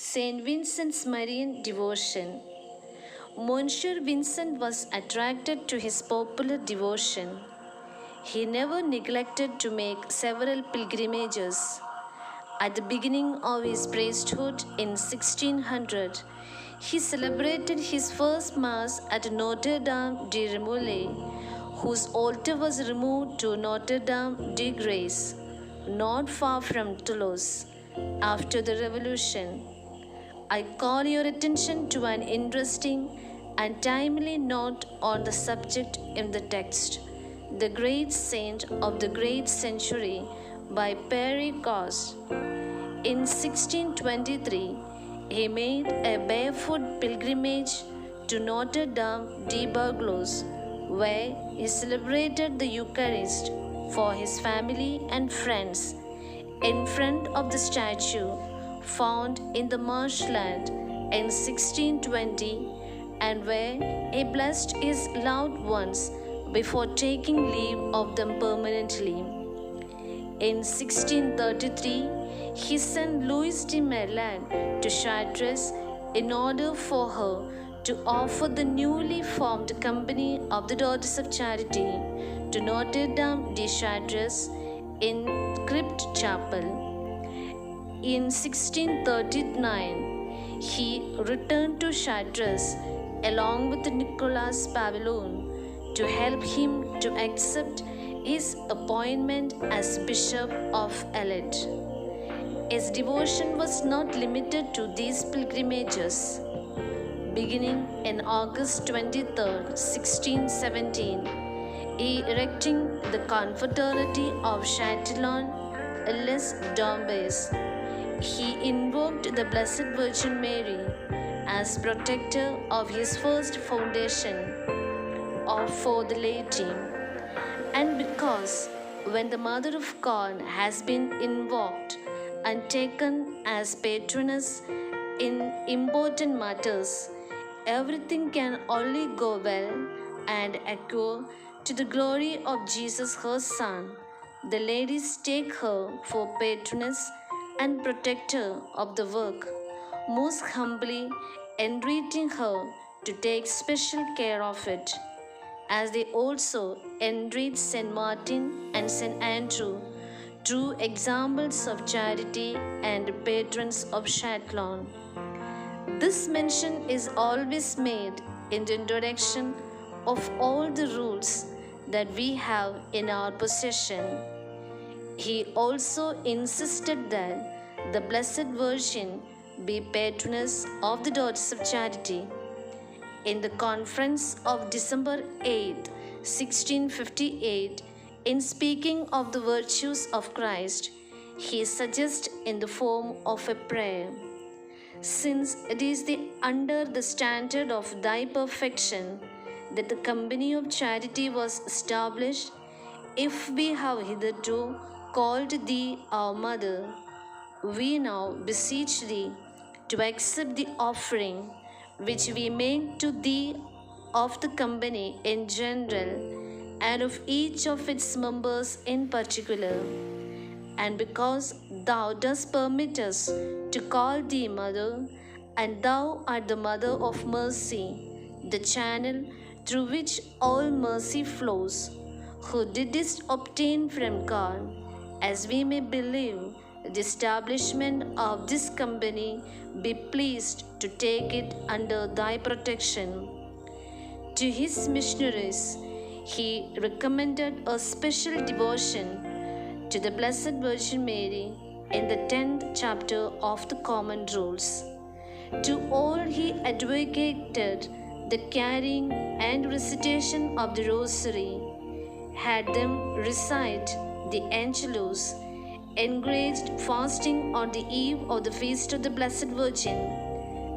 Saint Vincent's Marian devotion. Monsieur Vincent was attracted to his popular devotion. He never neglected to make several pilgrimages. At the beginning of his priesthood in 1600, he celebrated his first Mass at Notre Dame de Remoulay, whose altar was removed to Notre Dame de Grace, not far from Toulouse, after the Revolution. I call your attention to an interesting and timely note on the subject in the text. The Great Saint of the Great Century by Pere Cos. In 1623, he made a barefoot pilgrimage to Notre Dame de Bourglos, where he celebrated the Eucharist for his family and friends in front of the statue found in the marshland in 1620, and where he blessed his loved ones before taking leave of them permanently. In 1633, he sent Louise de Merlin to Chartres in order for her to offer the newly formed Company of the Daughters of Charity to Notre Dame de Chartres in Crypt Chapel. In 1639, he returned to Chartres along with Nicolas Pavillon to help him to accept his appointment as Bishop of Alais. His devotion was not limited to these pilgrimages. Beginning in August 23, 1617, he erecting the Confraternity of Châtillon-les-Dombes, he invoked the Blessed Virgin Mary as protector of his first foundation for the laity. And because when the Mother of God has been invoked and taken as patroness in important matters, everything can only go well and accrue to the glory of Jesus her Son. The ladies take her for patroness and protector of the work, most humbly entreating her to take special care of it, as they also entreat Saint Martin and Saint Andrew, true examples of charity and patrons of Châtillon. This mention is always made in the introduction of all the rules that we have in our possession. He also insisted that the Blessed Virgin be patroness of the Daughters of Charity. In the conference of December 8, 1658, in speaking of the virtues of Christ, he suggests in the form of a prayer, since it is under the standard of thy perfection that the Company of Charity was established, if we have hitherto called thee our Mother, we now beseech thee to accept the offering which we make to thee of the company in general and of each of its members in particular. And because thou dost permit us to call thee Mother, and thou art the Mother of mercy, the channel through which all mercy flows, who didst obtain from God, as we may believe, the establishment of this company, be pleased to take it under thy protection. To his missionaries, he recommended a special devotion to the Blessed Virgin Mary in the 10th chapter of the Common Rules. To all he advocated the carrying and recitation of the Rosary, had them recite the Angelus, encouraged fasting on the eve of the feast of the Blessed Virgin,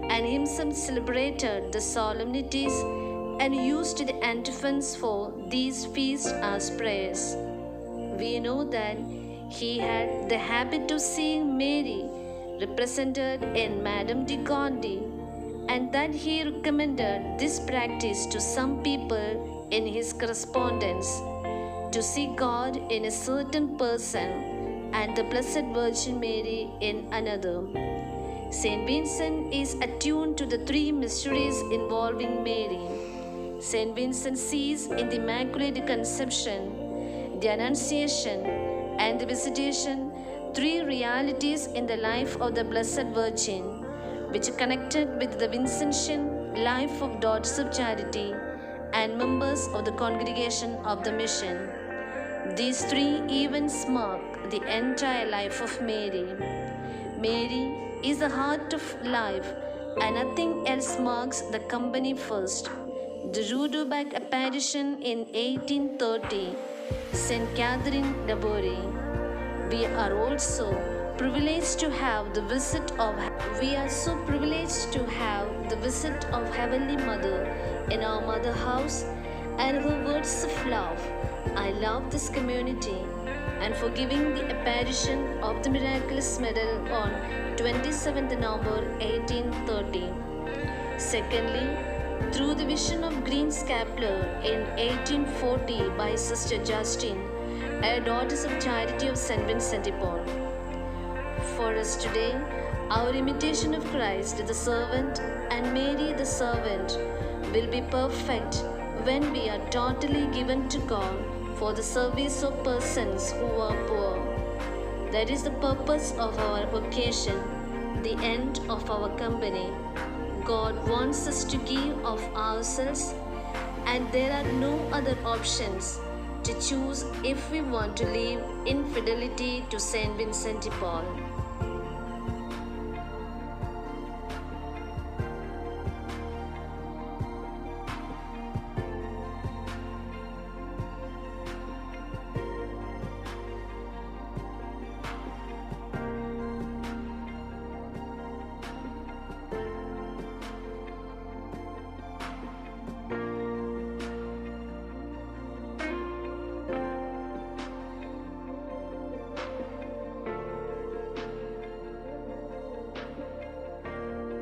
and himself celebrated the solemnities and used the antiphons for these feasts as prayers. We know that he had the habit of seeing Mary represented in Madame de Gondi, and that he recommended this practice to some people in his correspondence, to see God in a certain person and the Blessed Virgin Mary in another. Saint Vincent is attuned to the three mysteries involving Mary. Saint Vincent sees in the Immaculate Conception, the Annunciation, and the Visitation three realities in the life of the Blessed Virgin, which are connected with the Vincentian life of Daughters of Charity and members of the Congregation of the Mission. These three events mark the entire life of Mary. Mary is the heart of life, and nothing else marks the company first. The Rudebeck apparition in 1830, St. Catherine Laboure. We are also privileged to have the visit of Heavenly Mother in our mother house and her words of love. I love this community, and for giving the apparition of the miraculous medal on 27th November 1830. Secondly, through the vision of green scapular in 1840 by Sister Justine, a Daughters of Charity of St. Vincent de Paul. For us today, our imitation of Christ the servant and Mary the servant will be perfect when we are totally given to God for the service of persons who are poor. That is the purpose of our vocation, the end of our company. God wants us to give of ourselves, and there are no other options to choose if we want to live in fidelity to Saint Vincent de Paul.